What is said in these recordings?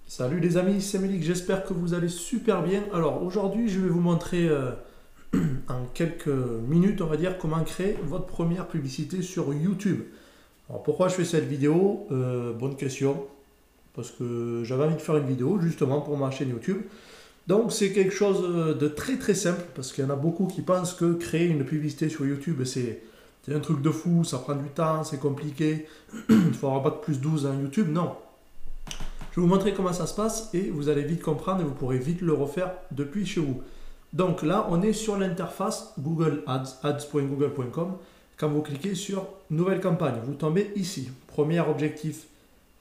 Salut les amis, c'est Mélik, j'espère que vous allez super bien. Alors aujourd'hui, je vais vous montrer en quelques minutes, on va dire, comment créer votre première publicité sur YouTube. Alors pourquoi je fais cette vidéo? Bonne question, parce que j'avais envie de faire une vidéo justement pour ma chaîne YouTube. Donc c'est quelque chose de très très simple, parce qu'il y en a beaucoup qui pensent que créer une publicité sur YouTube, c'est un truc de fou, ça prend du temps, c'est compliqué, il faut avoir bac plus 12 en YouTube. Non. Je vais vous montrer comment ça se passe et vous allez vite comprendre et vous pourrez vite le refaire depuis chez vous. Donc là, on est sur l'interface Google Ads, ads.google.com. Quand vous cliquez sur Nouvelle campagne, vous tombez ici. Premier objectif,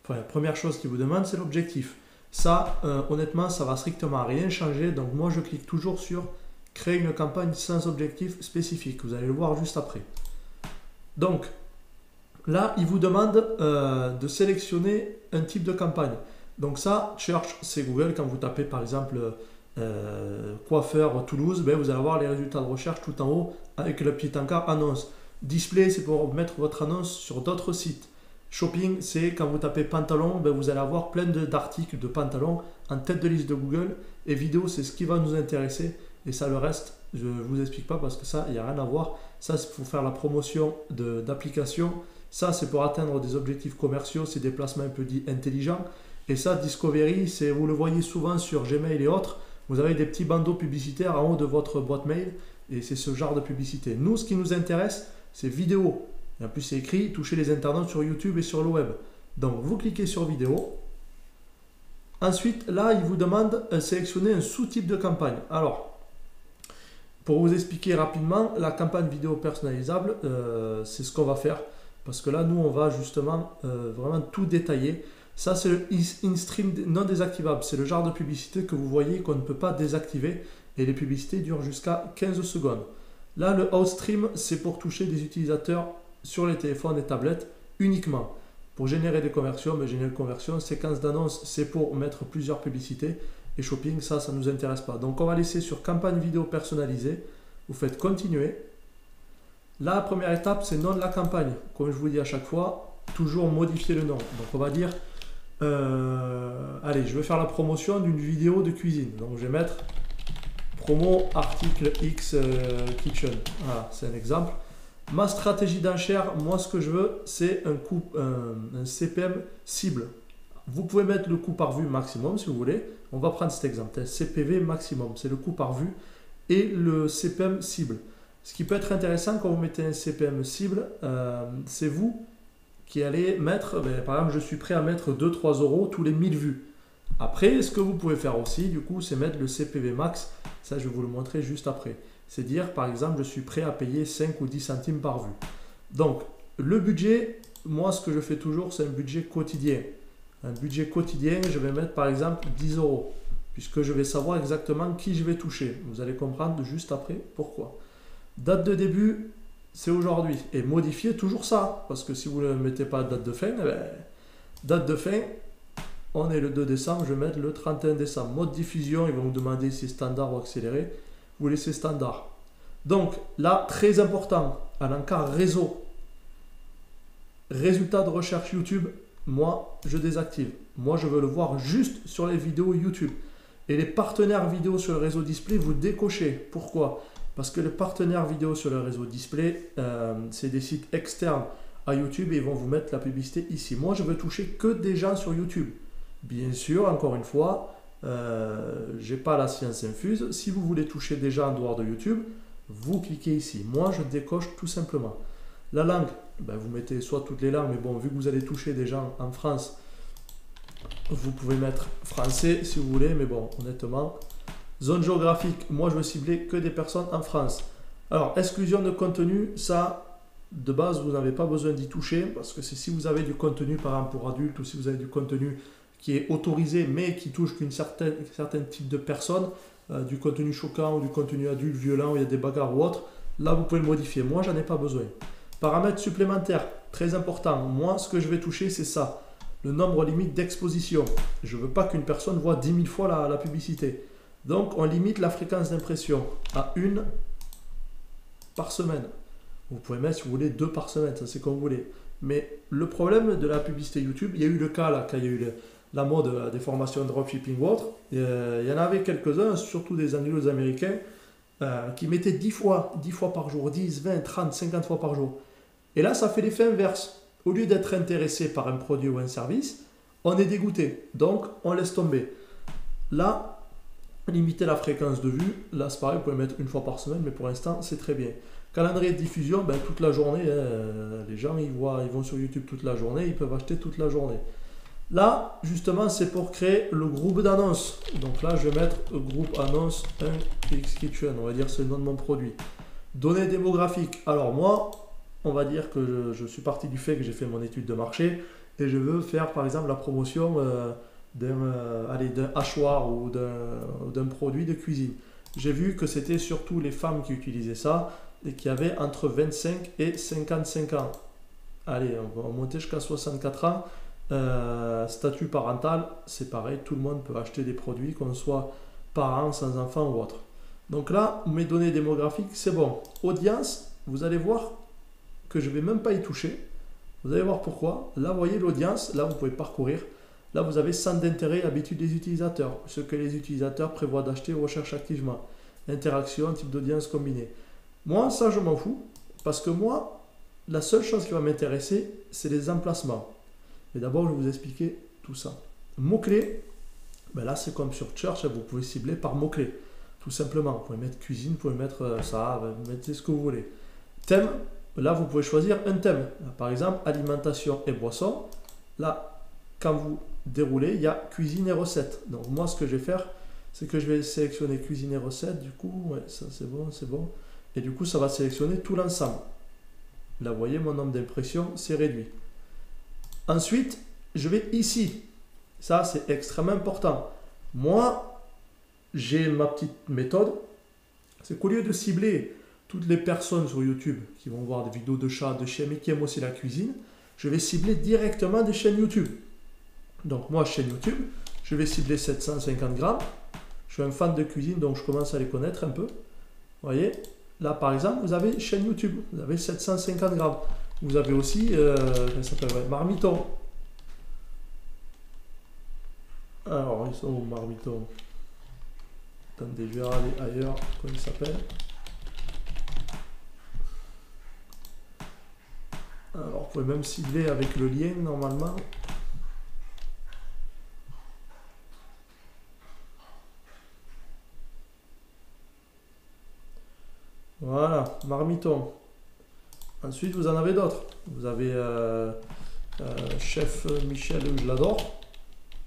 enfin, première chose qui vous demande, c'est l'objectif. Ça, honnêtement, ça va strictement rien changer. Donc moi, je clique toujours sur Créer une campagne sans objectif spécifique. Vous allez le voir juste après. Donc là, il vous demande de sélectionner un type de campagne. Donc ça, Search, c'est Google. Quand vous tapez par exemple coiffeur Toulouse, ben, vous allez avoir les résultats de recherche tout en haut avec le petit encart annonce. Display, c'est pour mettre votre annonce sur d'autres sites. Shopping, c'est quand vous tapez pantalon, ben, vous allez avoir plein d'articles de pantalons en tête de liste de Google. Et vidéo, c'est ce qui va nous intéresser. Et ça, le reste, je ne vous explique pas parce que ça, il n'y a rien à voir. Ça, c'est pour faire la promotion d'applications. Ça, c'est pour atteindre des objectifs commerciaux, c'est des placements un peu dits intelligents. Et ça, Discovery, vous le voyez souvent sur Gmail et autres, vous avez des petits bandeaux publicitaires en haut de votre boîte mail et c'est ce genre de publicité. Nous, ce qui nous intéresse, c'est vidéo. Et en plus, c'est écrit, toucher les internautes sur YouTube et sur le web. Donc, vous cliquez sur vidéo. Ensuite, là, il vous demande de sélectionner un sous-type de campagne. Alors, pour vous expliquer rapidement, la campagne vidéo personnalisable, c'est ce qu'on va faire. Parce que là, nous, on va justement vraiment tout détailler. Ça, c'est le in-stream non désactivable. C'est le genre de publicité que vous voyez qu'on ne peut pas désactiver. Et les publicités durent jusqu'à 15 secondes. Là, le outstream, c'est pour toucher des utilisateurs sur les téléphones et tablettes uniquement. Pour générer des conversions, mais générer des conversions, séquence d'annonces, c'est pour mettre plusieurs publicités. Et shopping, ça ne nous intéresse pas. Donc, on va laisser sur campagne vidéo personnalisée. Vous faites continuer. La première étape, c'est nom de la campagne. Comme je vous dis à chaque fois, toujours modifier le nom. Donc, on va dire... allez, je vais faire la promotion d'une vidéo de cuisine. Donc, je vais mettre promo article X kitchen. Voilà, c'est un exemple. Ma stratégie d'enchère, moi, ce que je veux, c'est un CPM cible. Vous pouvez mettre le coût par vue maximum si vous voulez. On va prendre cet exemple. CPV maximum, c'est le coût par vue et le CPM cible. Ce qui peut être intéressant quand vous mettez un CPM cible, c'est vous qui allez mettre, par exemple, je suis prêt à mettre 2-3 euros tous les 1000 vues. Après, ce que vous pouvez faire aussi, du coup, c'est mettre le CPV max. Ça, je vais vous le montrer juste après. C'est dire, par exemple, je suis prêt à payer 5 ou 10 centimes par vue. Donc, le budget, moi, ce que je fais toujours, c'est un budget quotidien. Un budget quotidien, je vais mettre, par exemple, 10 euros. Puisque je vais savoir exactement qui je vais toucher. Vous allez comprendre juste après pourquoi. Date de début, c'est aujourd'hui. Et modifiez toujours ça. Parce que si vous ne mettez pas de date de fin, date de fin, on est le 2 décembre, je vais mettre le 31 décembre. Mode diffusion, ils vont vous demander si c'est standard ou accéléré. Vous laissez standard. Donc là, très important, à l'encart réseau. Résultat de recherche YouTube, moi, je désactive. Moi, je veux le voir juste sur les vidéos YouTube. Et les partenaires vidéo sur le réseau display, vous décochez. Pourquoi ? Parce que les partenaires vidéo sur le réseau display, c'est des sites externes à YouTube et ils vont vous mettre la publicité ici. Moi, je veux toucher que des gens sur YouTube. Bien sûr, encore une fois, je n'ai pas la science infuse. Si vous voulez toucher des gens en dehors de YouTube, vous cliquez ici. Moi, je décoche tout simplement. La langue, vous mettez soit toutes les langues, mais bon, vu que vous allez toucher des gens en France, vous pouvez mettre français si vous voulez, mais bon, honnêtement... Zone géographique, moi je veux cibler que des personnes en France. Alors, exclusion de contenu, ça, de base, vous n'avez pas besoin d'y toucher parce que c'est si vous avez du contenu, par exemple pour adultes, ou si vous avez du contenu qui est autorisé mais qui touche qu'un certain type de personnes, du contenu choquant ou du contenu adulte, violent, où il y a des bagarres ou autre, là vous pouvez le modifier. Moi, j'en ai pas besoin. Paramètres supplémentaires, très important. Moi, ce que je vais toucher, c'est ça. Le nombre limite d'exposition. Je ne veux pas qu'une personne voit 10 000 fois la publicité. Donc, on limite la fréquence d'impression à 1 par semaine. Vous pouvez mettre, si vous voulez, 2 par semaine, ça c'est comme vous voulez. Mais le problème de la publicité YouTube, il y a eu le cas là, quand il y a eu la mode des formations de dropshipping ou autre, il y en avait quelques-uns, surtout des Anglo-Américains, qui mettaient 10 fois par jour, 10, 20, 30, 50 fois par jour. Et là, ça fait l'effet inverse. Au lieu d'être intéressé par un produit ou un service, on est dégoûté. Donc, on laisse tomber. Là, limiter la fréquence de vue. Là, c'est pareil, vous pouvez mettre une fois par semaine, mais pour l'instant, c'est très bien. Calendrier de diffusion, ben, toute la journée. Les gens, ils vont sur YouTube toute la journée, ils peuvent acheter toute la journée. Là, justement, c'est pour créer le groupe d'annonces. Donc là, je vais mettre groupe annonce 1 X-Kitchen. On va dire c'est le nom de mon produit. Données démographiques. Alors moi, on va dire que je suis parti du fait que j'ai fait mon étude de marché et je veux faire par exemple la promotion d'un hachoir ou d'un produit de cuisine. J'ai vu que c'était surtout les femmes qui utilisaient ça et qui avaient entre 25 et 55 ans. Allez, on va monter jusqu'à 64 ans. Statut parental, c'est pareil, tout le monde peut acheter des produits, qu'on soit parent, sans enfant ou autre. Donc là, mes données démographiques, c'est bon. Audience, vous allez voir que je ne vais même pas y toucher. Vous allez voir pourquoi. Là, vous voyez l'audience, là, vous pouvez parcourir. Là, vous avez centre d'intérêt, habitudes des utilisateurs, ce que les utilisateurs prévoient d'acheter ou recherchent activement. Interaction, type d'audience combinée. Moi, ça, je m'en fous, parce que moi, la seule chose qui va m'intéresser, c'est les emplacements. Mais d'abord, je vais vous expliquer tout ça. Mots-clés, ben là, c'est comme sur Church, vous pouvez cibler par mots-clés. Tout simplement, vous pouvez mettre cuisine, vous pouvez mettre ça, vous mettez ce que vous voulez. Thème, là, vous pouvez choisir un thème. Là, par exemple, alimentation et boissons. Là, quand vous déroulez, il y a cuisine et recettes. Donc, moi, ce que je vais faire, c'est que je vais sélectionner cuisine et recettes. Du coup, ouais, ça, c'est bon, c'est bon. Et du coup, ça va sélectionner tout l'ensemble. Là, vous voyez, mon nombre d'impressions, c'est réduit. Ensuite, je vais ici. Ça, c'est extrêmement important. Moi, j'ai ma petite méthode. C'est qu'au lieu de cibler toutes les personnes sur YouTube qui vont voir des vidéos de chats, de chiens, mais qui aiment aussi la cuisine, je vais cibler directement des chaînes YouTube. Donc moi, chaîne YouTube, je vais cibler 750 grammes. Je suis un fan de cuisine, donc je commence à les connaître un peu. Vous voyez, là par exemple, vous avez chaîne YouTube, vous avez 750 grammes. Vous avez aussi, ça s'appelle Marmiton. Alors, ils sont où, Marmiton? Attendez, je vais aller ailleurs. Comment il s'appelle? Alors, vous pouvez même cibler avec le lien, normalement. Voilà, Marmiton. Ensuite, vous en avez d'autres. Vous avez Chef Michel, je l'adore,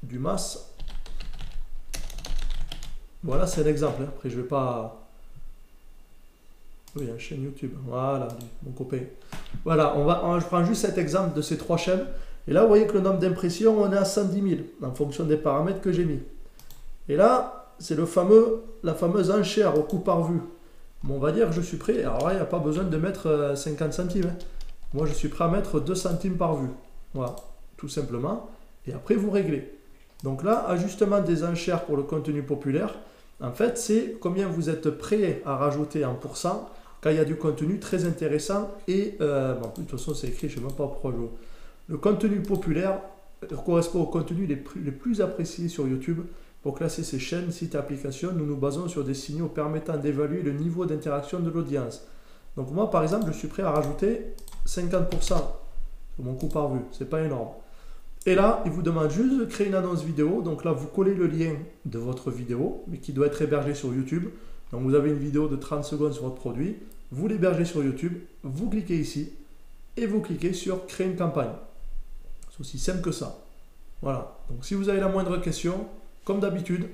Dumas. Voilà, c'est un exemple. Après, je vais pas... Oui, une chaîne YouTube. Voilà, mon copain. Voilà, je prends juste cet exemple de ces trois chaînes. Et là, vous voyez que le nombre d'impressions, on est à 110 000 en fonction des paramètres que j'ai mis. Et là, c'est la fameuse enchère au coût par vue. Bon, on va dire que je suis prêt. Alors là, il n'y a pas besoin de mettre 50 centimes. Hein. Moi, je suis prêt à mettre 2 centimes par vue. Voilà, tout simplement. Et après, vous réglez. Donc là, ajustement des enchères pour le contenu populaire. En fait, c'est combien vous êtes prêt à rajouter en pourcent quand il y a du contenu très intéressant. Et, bon, de toute façon, c'est écrit, je ne sais même pas pourquoi je... Le contenu populaire correspond au contenu les plus appréciés sur YouTube. Pour classer ces chaînes, sites et applications, nous nous basons sur des signaux permettant d'évaluer le niveau d'interaction de l'audience. Donc moi, par exemple, je suis prêt à rajouter 50% sur mon coût par vue. C'est pas énorme. Et là, il vous demande juste de créer une annonce vidéo. Donc là, vous collez le lien de votre vidéo, mais qui doit être hébergé sur YouTube. Donc vous avez une vidéo de 30 secondes sur votre produit. Vous l'hébergez sur YouTube. Vous cliquez ici et vous cliquez sur créer une campagne. C'est aussi simple que ça. Voilà. Donc si vous avez la moindre question, comme d'habitude,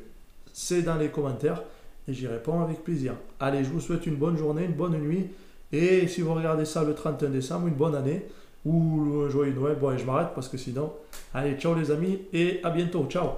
c'est dans les commentaires et j'y réponds avec plaisir. Allez, je vous souhaite une bonne journée, une bonne nuit et si vous regardez ça le 31 décembre, une bonne année ou un joyeux Noël. Bon, allez, je m'arrête parce que sinon, allez, ciao les amis et à bientôt. Ciao.